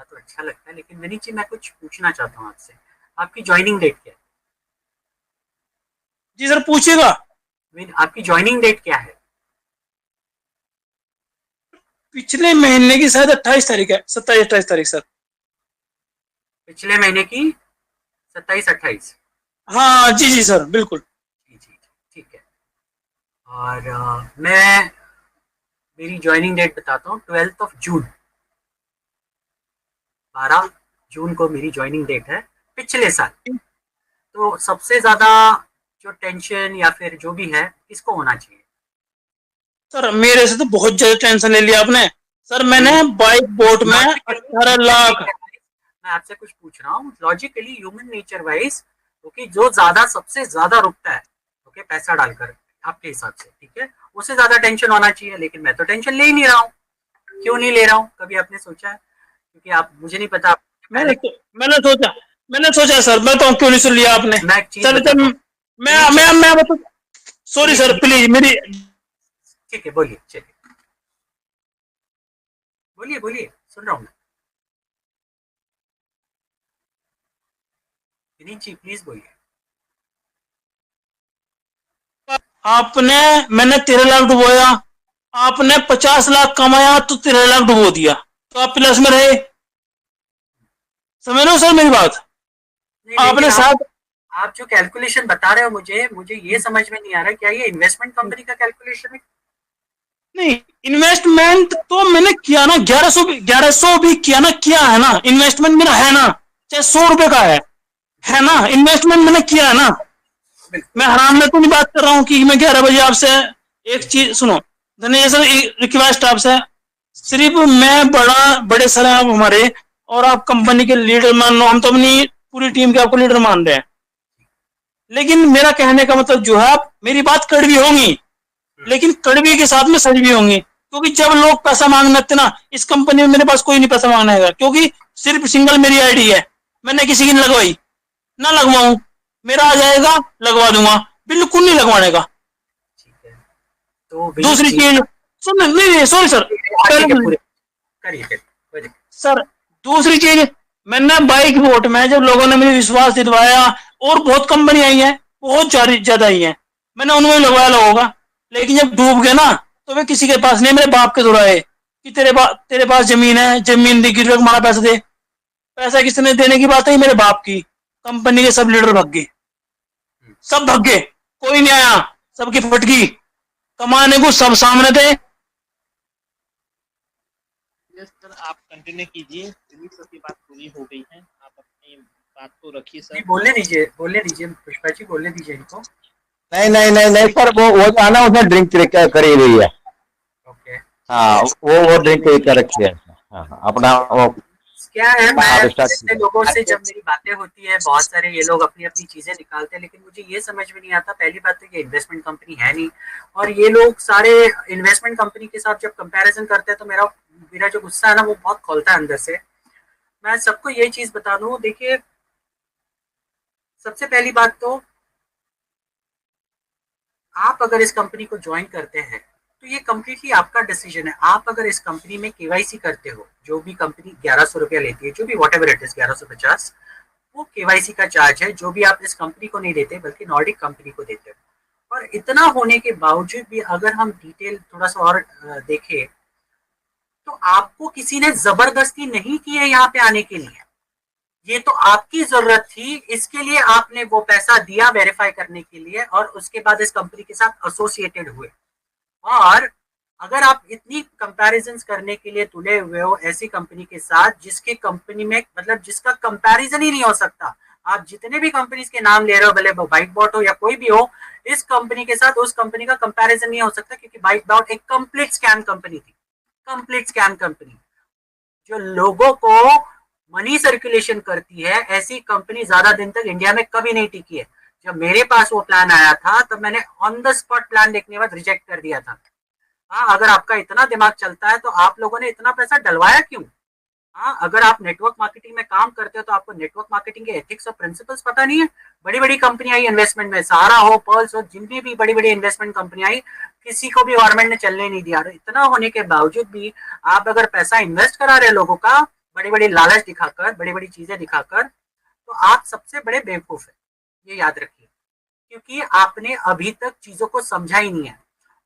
सुनना तो अच्छा लगता है, लेकिन विनीत जी मैं कुछ पूछना चाहता हूँ आपसे। आपकी ज्वाइनिंग डेट क्या जी सर पूछिएगा। है? आपकी ज्वाइनिंग डेट क्या है? पिछले महीने की शायद 28 तारीख है, 27 28 तारीख सर। पिछले महीने की 27 28? हाँ जी जी सर बिल्कुल। जी जी, ठीक है। और मैं मेरी ज्वाइनिंग डेट बताता हूँ, 12 जून। 12 जून को मेरी ज्वाइनिंग डेट है, पिछले साल। तो सबसे ज्यादा जो टेंशन या फिर जो भी है, किसको होना चाहिए? सर मेरे से तो बहुत ज्यादा टेंशन ले लिया आपने। सर नहीं मैंने बाइक बोट में लॉजिकली, 18 लाख। मैं आपसे कुछ पूछ रहा हूँ logically, human nature wise. Okay, जो ज्यादा सबसे ज्यादा रुकता है, ओके, पैसा डालकर, आपके हिसाब से ठीक है, उससे ज्यादा टेंशन होना चाहिए। लेकिन मैं तो टेंशन ले ही नहीं रहा हूँ। क्यों नहीं ले रहा हूँ? कभी आपने सोचा है? क्योंकि आप, मुझे नहीं पता, आप मैंने पहले। तो, मैंने सोचा मैंने सोचा सर, मैं तो क्यों नहीं सुन लिया आपने। मैं एक चीज सर जब बताता हूँ। मैं विनीत जी, मैं बता। Sorry Vineet sir ji, please मेरी। ठीक है, बोलिए, चलिए, बोलिए बोलिए, सुन रहा हूँ मैं। विनीत जी प्लीज बोलिए। आपने मैंने 13 लाख डुबोया, आपने 50 लाख कमाया तो 13 लाख डुबो दिया, तो आप प्लस में रहे। समझ रहे हो सर मेरी बात। नहीं, लेकिन आपने साथ। आप जो कैलकुलेशन बता रहे हो, मुझे मुझे ये समझ में नहीं आ रहा, क्या ये इन्वेस्टमेंट कंपनी का कैलकुलेशन है? नहीं, इन्वेस्टमेंट तो मैंने किया ना, 1100 भी किया ना, किया है ना, इन्वेस्टमेंट मेरा है ना, चाहे 100 रुपए का है ना, बिल्कुल, इन्वेस्टमेंट मैंने किया है ना। बिल्कुल। मैं हराम में तो नहीं बात कर रहा हूँ कि मैं 11 बजे आपसे। एक चीज सुनो, धन्य सर, रिक्वेस्ट आपसे। जी सिर्फ मैं बड़े सर हैं आप हमारे, और आप कंपनी के लीडर मान लो, हम तो अपनी पूरी टीम के आपको लीडर मान रहे हैं। लेकिन मेरा कहने का मतलब जो है, आप मेरी बात कड़वी होंगी, लेकिन कड़वी के साथ में सच भी होंगी। क्योंकि जब लोग पैसा मांगने लगते ना, इस कंपनी में मेरे पास कोई नहीं पैसा मांगना है, क्योंकि सिर्फ सिंगल मेरी आईडी है। मैंने किसी की नहीं लगवाई, ना लगवाऊं, मेरा आ जाएगा, लगवा दूंगा, बिल्कुल नहीं लगवाने का। ठीक है। तो विनीत दूसरी जी, चीज, सुन नहीं नहीं सॉरी सर, हाँ ठीक है, पहले पूरे करिए करिए, बोलिए। सर, दूसरी चीज, मैंने बाइक वोट में जब लोगों ने मुझे विश्वास दिलवाया, और बहुत कंपनी आई है, बहुत ज्यादा आई है, मैंने उनमें लगवाया लोगों का। लेकिन जब डूब गए ना, तो वे किसी के पास नहीं, मेरे बाप के दौड़ाए कि तेरे पास जमीन है, जमीन दी गिरवी, हमारा पैसा दे। पैसा किसने देने की बात है, मेरे बाप की। कंपनी के सब लीडर भाग गए, सब भाग गए, कोई नहीं आया, सबकी फटकी, कमाने को सब सामने थे। यस सर, आप कंटिन्यू कीजिए, विनीत सर की बात पूरी हो गई है, आप अपनी बात को रखिए नहीं, सर। बोलने दीजिए पुष्पा जी, बोलने दीजिए इनको। नहीं नहीं नहीं नहीं सर, वो जो है ना, उसने ड्रिंक करी हुई है। ओके, ठीक हाँ, है। वो ड्रिंक कर रखी है। हाँ हाँ, अपना वो क्या है, मैं आप स्टार्ट ऐसे कीजिए। लोगों से जब मेरी बातें होती है, बहुत सारे ये लोग अपनी अपनी चीजें निकालते हैं, लेकिन मुझे ये समझ में नहीं आता। पहली बात तो ये इन्वेस्टमेंट कंपनी है नहीं, और ये लोग सारे इन्वेस्टमेंट कंपनी के साथ जब कंपैरिजन करते हैं, तो मेरा मेरा जो गुस्सा है ना, वो बहुत खोलता है अंदर से। मैं सबको ये चीज बता दूं, देखिए, सबसे पहली बात तो, आप अगर इस कंपनी को ज्वाइन करते हैं, तो ये कम्प्लीटली आपका डिसीजन है। आप अगर इस कंपनी में केवाईसी करते हो, जो भी कंपनी 1100 रुपया लेती है, जो भी वॉट एवर इट इज, 1150, वो केवाईसी का चार्ज है, जो भी आप इस कंपनी को नहीं देते, बल्कि नॉर्डिक कंपनी को देते हो। और इतना होने के बावजूद भी अगर हम डिटेल थोड़ा सा और देखें, तो आपको किसी ने जबरदस्ती नहीं की है यहाँ पे आने के लिए। ये तो आपकी जरूरत थी, इसके लिए आपने वो पैसा दिया वेरीफाई करने के लिए, और उसके बाद इस कंपनी के साथ एसोसिएटेड हुए। और अगर आप इतनी कंपैरिजंस करने के लिए तुले हुए हो ऐसी कंपनी के साथ, जिसकी कंपनी में, मतलब जिसका कंपैरिजन ही नहीं हो सकता, आप जितने भी कंपनीज के नाम ले रहे हो, भले वो बाइक बॉट हो या कोई भी हो, इस कंपनी के साथ उस कंपनी का कंपैरिजन नहीं हो सकता, क्योंकि बाइक बॉट एक कंप्लीट स्कैम कंपनी थी। कंप्लीट स्कैम कंपनी, जो लोगों को मनी सर्कुलेशन करती है, ऐसी कंपनी ज्यादा दिन तक इंडिया में कभी नहीं टिकी है। जब मेरे पास वो प्लान आया था, तब मैंने ऑन द स्पॉट प्लान देखने के बाद रिजेक्ट कर दिया था। हाँ, अगर आपका इतना दिमाग चलता है, तो आप लोगों ने इतना पैसा डलवाया क्यों? हाँ, अगर आप नेटवर्क मार्केटिंग में काम करते हो, तो आपको नेटवर्क मार्केटिंग के एथिक्स और प्रिंसिपल्स पता नहीं है? बड़ी बड़ी कंपनी आई इन्वेस्टमेंट में, सहारा हो, पर्ल्स हो, जितनी भी बड़ी बड़ी इन्वेस्टमेंट कंपनी आई, किसी को भी गवर्नमेंट ने चलने नहीं दिया। इतना होने के बावजूद भी आप अगर पैसा इन्वेस्ट करा रहे लोगों का, बड़ी बड़ी लालच दिखाकर, बड़ी बड़ी चीजें दिखाकर, तो आप सबसे बड़े बेवकूफ है, ये याद रखिए, क्योंकि आपने अभी तक चीजों को समझा ही नहीं है।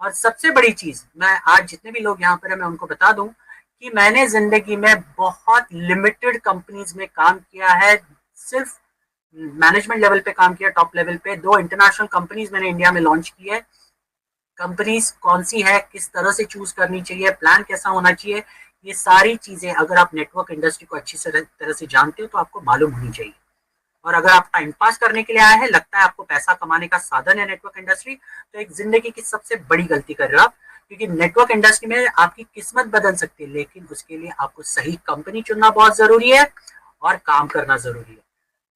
और सबसे बड़ी चीज, मैं आज जितने भी लोग यहाँ पर है मैं उनको बता दूं कि मैंने जिंदगी में बहुत लिमिटेड कंपनीज में काम किया है, सिर्फ मैनेजमेंट लेवल पे काम किया, टॉप लेवल पे। 2 इंटरनेशनल कंपनीज मैंने इंडिया में लॉन्च की है। कंपनीज कौन सी है, किस तरह से चूज करनी चाहिए, प्लान कैसा होना चाहिए, ये सारी चीजें अगर आप नेटवर्क इंडस्ट्री को अच्छी तरह से जानते हो तो आपको मालूम होनी चाहिए। और अगर आप टाइम पास करने के लिए आए हैं, लगता है आपको पैसा कमाने का साधन है नेटवर्क इंडस्ट्री, तो एक जिंदगी की सबसे बड़ी गलती कर रहे हो आप। क्योंकि नेटवर्क इंडस्ट्री में आपकी किस्मत बदल सकती है, लेकिन उसके लिए आपको सही कंपनी चुनना बहुत जरूरी है और काम करना जरूरी है।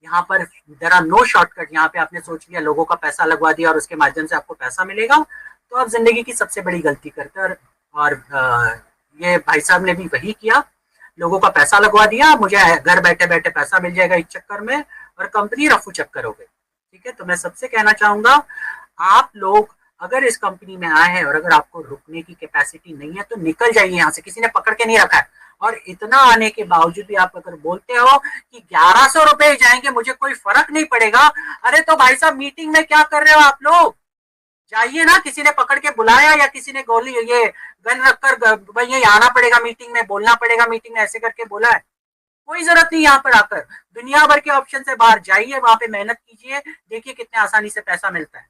यहाँ पर देयर आर नो शॉर्टकट। यहाँ पे आपने सोच लिया लोगों का पैसा लगवा दिया और उसके माध्यम से आपको पैसा मिलेगा, तो आप जिंदगी की सबसे बड़ी गलती करते हैं। और ये भाई साहब ने भी वही किया, लोगों का पैसा लगवा दिया, मुझे घर बैठे बैठे पैसा मिल जाएगा इस चक्कर में, और कंपनी रफू चक्कर हो गई। ठीक है, तो मैं सबसे कहना चाहूंगा, आप लोग अगर इस कंपनी में आए हैं और अगर आपको रुकने की कैपेसिटी नहीं है तो निकल जाइए यहाँ से, किसी ने पकड़ के नहीं रखा है। और इतना आने के बावजूद भी आप अगर बोलते हो कि 1100 रुपए जाएंगे, मुझे कोई फर्क नहीं पड़ेगा, अरे तो भाई साहब मीटिंग में क्या कर रहे हो आप लोग? जाइए ना, किसी ने पकड़ के बुलाया या किसी ने गोली ये गन रखकर भाई ये आना पड़ेगा मीटिंग में, बोलना पड़ेगा मीटिंग में, ऐसे करके बोला है? कोई जरूरत नहीं। यहाँ पर आकर दुनिया भर के ऑप्शन से बाहर जाइए, वहां पे मेहनत कीजिए, देखिए कितने आसानी से पैसा मिलता है।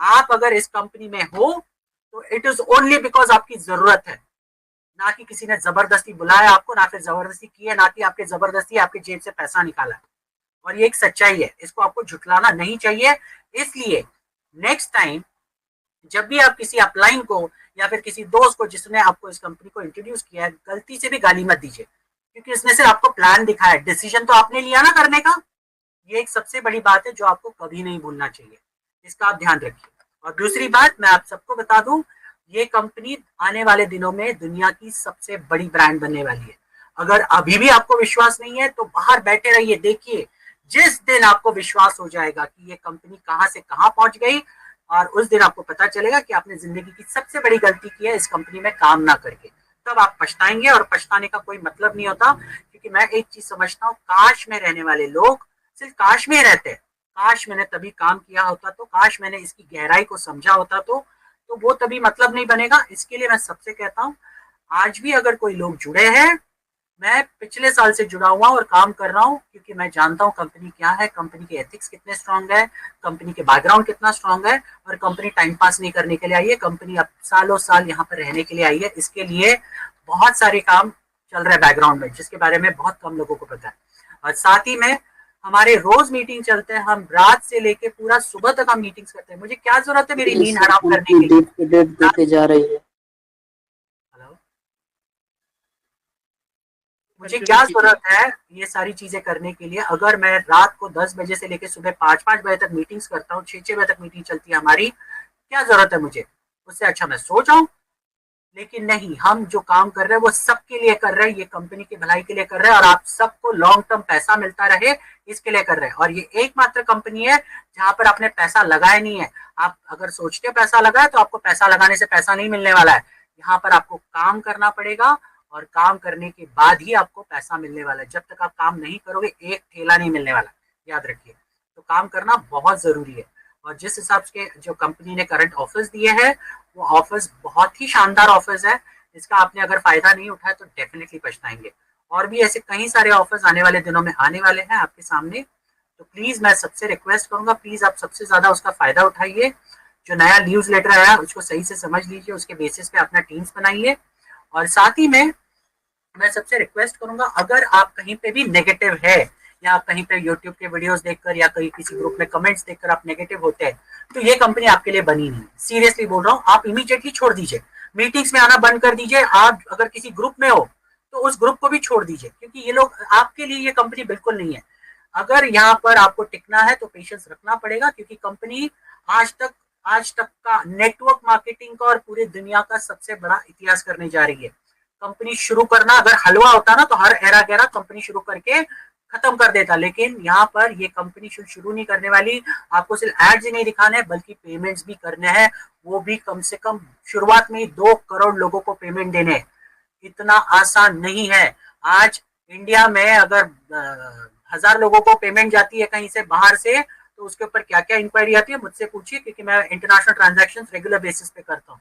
आप अगर इस कंपनी में हो तो इट इज ओनली बिकॉज आपकी जरूरत है, ना कि किसी ने जबरदस्ती बुलाया आपको, ना फिर जबरदस्ती की है, ना कि आपके जबरदस्ती आपके जेब से पैसा निकाला है। और ये एक सच्चाई है, इसको आपको झुटलाना नहीं चाहिए। इसलिए नेक्स्ट टाइम जब भी आप किसी अपलाइन को या फिर किसी दोस्त को जिसने आपको इस कंपनी को इंट्रोड्यूस किया है, गलती से भी गाली मत दीजिए, क्योंकि इसने सिर्फ आपको प्लान दिखाया है, डिसीजन तो आपने लिया ना करने का। ये एक सबसे बड़ी बात है जो आपको कभी नहीं भूलना चाहिए, इसका आप ध्यान रखिए। और दूसरी बात मैं आप सबको बता दूं, ये कंपनी आने वाले दिनों में दुनिया की सबसे बड़ी ब्रांड बनने वाली है। अगर अभी भी आपको विश्वास नहीं है तो बाहर बैठे रहिए, देखिए जिस दिन आपको विश्वास हो जाएगा कि ये कंपनी कहां से कहां पहुंच गई, और उस दिन आपको पता चलेगा कि आपने जिंदगी की सबसे बड़ी गलती की है इस कंपनी में काम ना करके। तब आप पछताएंगे, और पछताने का कोई मतलब नहीं होता। क्योंकि मैं एक चीज समझता हूँ, काश में रहने वाले लोग सिर्फ काश में रहते, काश मैंने तभी काम किया होता, तो काश मैंने इसकी गहराई को समझा होता, तो वो तभी मतलब नहीं बनेगा। इसके लिए मैं सबसे कहता हूँ, आज भी अगर कोई लोग जुड़े हैं, मैं पिछले साल से जुड़ा हुआ और काम कर रहा हूँ, क्योंकि मैं जानता हूँ कंपनी क्या है, कंपनी के एथिक्स कितने स्ट्रांग है, कंपनी के बैकग्राउंड कितना स्ट्रांग है। और कंपनी टाइम पास नहीं करने के लिए आई है, कंपनी अब सालों साल यहाँ पर रहने के लिए आई है। इसके लिए बहुत सारे काम चल रहे हैं बैकग्राउंड में, जिसके बारे में बहुत कम लोगों को पता है। और साथ ही में हमारे रोज मीटिंग चलते हैं, हम रात से लेके पूरा सुबह तक हम मीटिंग्स करते हैं। मुझे क्या जरूरत है मेरी नींद हराम करने के लिए? जा रही है। मुझे क्या जरूरत है ये सारी चीजें करने के लिए? अगर मैं रात को 10 बजे से लेकर सुबह 5-5 बजे तक मीटिंग्स करता हूँ, 6-6 बजे तक मीटिंग चलती है हमारी, क्या जरूरत है मुझे? उससे अच्छा मैं सो जाऊं। लेकिन नहीं, हम जो काम कर रहे हैं वो सबके लिए कर रहे हैं, ये कंपनी की भलाई के लिए कर रहे हैं, और आप सबको लॉन्ग टर्म पैसा मिलता रहे इसके लिए कर रहे हैं। और ये एकमात्र कंपनी है जहां पर आपने पैसा लगाया नहीं है। आप अगर सोचते पैसा लगाए तो आपको पैसा लगाने से पैसा नहीं मिलने वाला है। यहाँ पर आपको काम करना पड़ेगा, और काम करने के बाद ही आपको पैसा मिलने वाला है। जब तक आप काम नहीं करोगे एक ठेला नहीं मिलने वाला, याद रखिए। तो काम करना बहुत जरूरी है। और जिस हिसाब से जो कंपनी ने करंट ऑफर्स दिए हैं, वो ऑफर्स बहुत ही शानदार ऑफर्स है। इसका आपने अगर फायदा नहीं उठाया तो डेफिनेटली पछताएंगे। और भी ऐसे कई सारे ऑफर्स आने वाले दिनों में आने वाले हैं आपके सामने। तो प्लीज मैं सबसे रिक्वेस्ट करूंगा, प्लीज आप सबसे ज्यादा उसका फायदा उठाइए। जो नया न्यूज लेटर आया उसको सही से समझ लीजिए, उसके बेसिस पे अपना टीम्स बनाइए। और साथ ही में मैं सबसे रिक्वेस्ट करूंगा, अगर आप कहीं पे भी नेगेटिव है, या आप कहीं पे यूट्यूब के वीडियोस देखकर या कहीं किसी ग्रुप में कमेंट्स देखकर आप नेगेटिव होते हैं, तो ये कंपनी आपके लिए बनी नहीं। सीरियसली बोल रहा हूँ, आप इमीडिएटली छोड़ दीजिए, मीटिंग्स में आना बंद कर दीजिए। आप अगर किसी ग्रुप में हो तो उस ग्रुप को भी छोड़ दीजिए, क्योंकि ये लोग आपके लिए ये कंपनी बिल्कुल नहीं है। अगर यहाँ पर आपको टिकना है तो पेशेंस रखना पड़ेगा, क्योंकि कंपनी आज तक का नेटवर्क मार्केटिंग का और पूरी दुनिया का सबसे बड़ा इतिहास करने जा रही है। कंपनी शुरू करना अगर हलवा होता ना तो हर एरा गहरा कंपनी शुरू करके खत्म कर देता, लेकिन यहाँ पर ये कंपनी शुरू नहीं करने वाली। आपको सिर्फ एड्स ही नहीं दिखाने बल्कि पेमेंट्स भी करने हैं, वो भी कम से कम शुरुआत में 2 करोड़ लोगों को पेमेंट देने। इतना आसान नहीं है। आज इंडिया में अगर 1000 लोगों को पेमेंट जाती है कहीं से बाहर से, तो उसके ऊपर क्या क्या इंक्वायरी आती है मुझसे पूछिए, क्योंकि मैं इंटरनेशनल ट्रांजैक्शन रेगुलर बेसिस पे करता हूँ।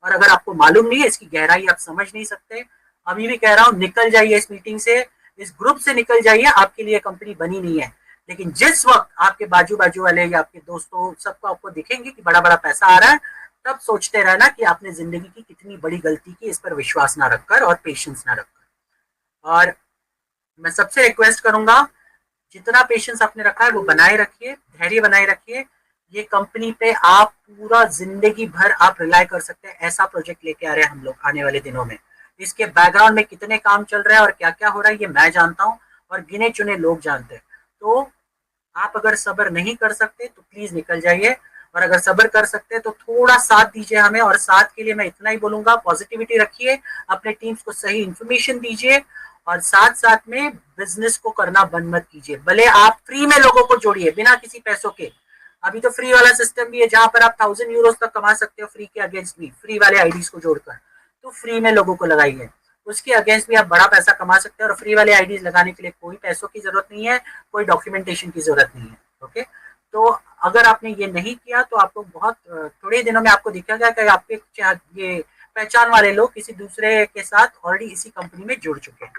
और अगर आपको मालूम नहीं है, इसकी गहराई आप समझ नहीं सकते, अभी भी कह रहा हूँ, निकल जाइए इस मीटिंग से, इस ग्रुप से निकल जाइए, आपके लिए कंपनी बनी नहीं है। लेकिन जिस वक्त आपके बाजू बाजू वाले या आपके दोस्तों सबको आपको दिखेंगे कि बड़ा बड़ा पैसा आ रहा है, तब सोचते रहना कि आपने जिंदगी की कितनी बड़ी गलती की, इस पर विश्वास ना रखकर और पेशेंस ना रखकर। और मैं सबसे रिक्वेस्ट करूंगा, जितना पेशेंस आपने रखा है वो बनाए रखिए, धैर्य बनाए रखिए। ये कंपनी पे आप पूरा जिंदगी भर आप रिलाय कर सकते हैं। ऐसा प्रोजेक्ट लेके आ रहे हैं हम लोग आने वाले दिनों में। इसके बैकग्राउंड में कितने काम चल रहे हैं और क्या क्या हो रहा है ये मैं जानता हूँ, और गिने चुने लोग जानते हैं। तो आप अगर सब्र नहीं कर सकते तो प्लीज निकल जाइए, और अगर सब्र कर सकते हैं तो थोड़ा साथ दीजिए हमें। और साथ के लिए मैं इतना ही बोलूंगा, पॉजिटिविटी रखिए, अपने टीम्स को सही इंफॉर्मेशन दीजिए, और साथ साथ में बिजनेस को करना बंद मत कीजिए। भले आप फ्री में लोगों को जोड़िए बिना किसी पैसों के। अभी तो फ्री वाला सिस्टम भी है जहां पर आप 1000 यूरो तक कमा सकते हो फ्री के अगेंस्ट भी, फ्री वाले आईडीज को जोड़कर। तो फ्री में लोगों को लगाइए, उसके अगेंस्ट भी आप बड़ा पैसा कमा सकते हैं। और फ्री वाले आईडीज लगाने के लिए कोई पैसों की जरूरत नहीं है, कोई डॉक्यूमेंटेशन की जरूरत नहीं है। ओके, तो अगर आपने ये नहीं किया तो आपको बहुत थोड़े दिनों में आपको दिखेगा कि आपके ये पहचान वाले लोग किसी दूसरे के साथ ऑलरेडी इसी कंपनी में जुड़ चुके हैं।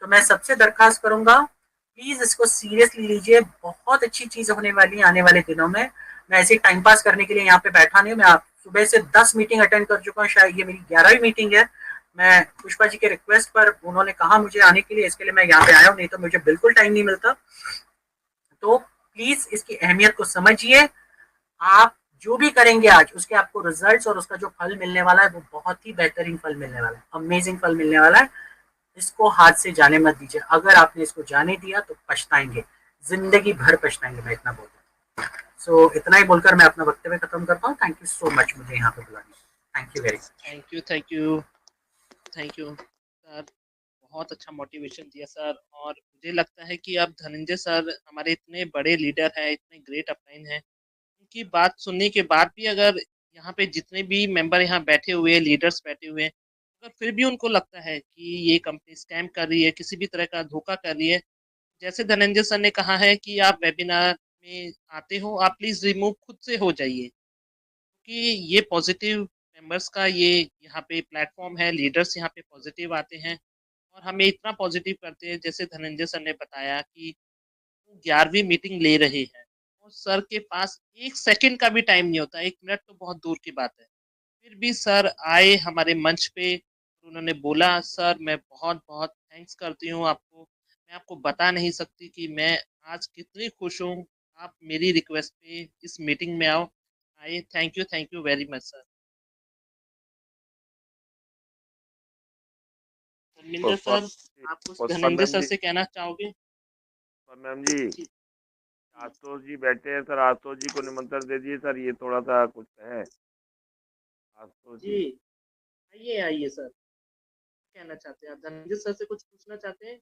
तो मैं सबसे दरखास्त करूंगा, प्लीज इसको सीरियसली लीजिए, बहुत अच्छी चीज होने वाली है आने वाले दिनों में। मैं ऐसे टाइम पास करने के लिए यहाँ पे बैठा नहीं हूँ, मैं सुबह से 10 मीटिंग अटेंड कर चुका हूँ, शायद ये मेरी 11वीं मीटिंग है। मैं पुष्पा जी के रिक्वेस्ट पर उन्होंने कहा मुझे आने के लिए, इसके लिए मैं यहाँ पे आया हूँ, नहीं तो मुझे बिल्कुल टाइम नहीं मिलता। तो प्लीज इसकी अहमियत को समझिए। आप जो भी करेंगे आज, उसके आपको रिजल्ट्स और उसका जो फल मिलने वाला है वो बहुत ही बेहतरीन फल मिलने वाला है, अमेजिंग फल मिलने वाला है। इसको हाथ से जाने मत दीजिए। अगर आपने इसको जाने दिया तो पछताएंगे, जिंदगी भर पछताएंगे, मैं इतना बोलता हूँ। सो इतना ही बोलकर मैं अपना वक्तव्य खत्म करता हूँ। थैंक यू सो मच मुझे यहाँ पे बुलाने। Thank you very much. Thank you, thank you, thank you sir. बहुत अच्छा मोटिवेशन दिया सर। और मुझे लगता है कि अब धनंजय सर हमारे इतने बड़े लीडर हैं, इतने ग्रेट अपलाइन हैं, उनकी बात सुनने के बाद भी अगर यहाँ पे जितने भी मेंबर यहाँ बैठे हुए हैं, लीडर्स बैठे हुए हैं, अगर फिर भी उनको लगता है कि ये कंपनी स्कैम कर रही है, किसी भी तरह का धोखा कर रही है, जैसे धनंजय सर ने कहा है कि आप वेबिनार में आते हो, आप प्लीज रिमूव खुद से हो जाइए, क्योंकि ये पॉजिटिव मेंबर्स का ये यहाँ पे प्लेटफॉर्म है, लीडर्स यहाँ पे पॉजिटिव आते हैं और हमें इतना पॉजिटिव करते हैं। जैसे धनंजय सर ने बताया कि 11वीं मीटिंग ले रहे हैं और सर के पास 1 सेकंड का भी टाइम नहीं होता, 1 मिनट तो बहुत दूर की बात है। फिर भी सर आए हमारे मंच पे, उन्होंने बोला सर मैं बहुत बहुत थैंक्स करती हूँ आपको, मैं आपको बता नहीं सकती कि मैं आज कितनी खुश हूँ आप मेरी रिक्वेस्ट पे इस मीटिंग में आओ आए। Thank you very much sir. Dharmendra Pushpa sir, आप कुछ पुष्पा धनंजय मैम सर जी, से कहना चाहोगे? पुष्पा मैम जी, जी जी आशुतोष जी बैठे हैं सर, आशुतोष जी को निमंत्रण दे दिए सर, ये थोड़ा सा कुछ है। आशुतोष जी, जी, आइए आइए सर, कहना चाहते हैं आप? धनंजय सर से कुछ पूछना चाहते हैं?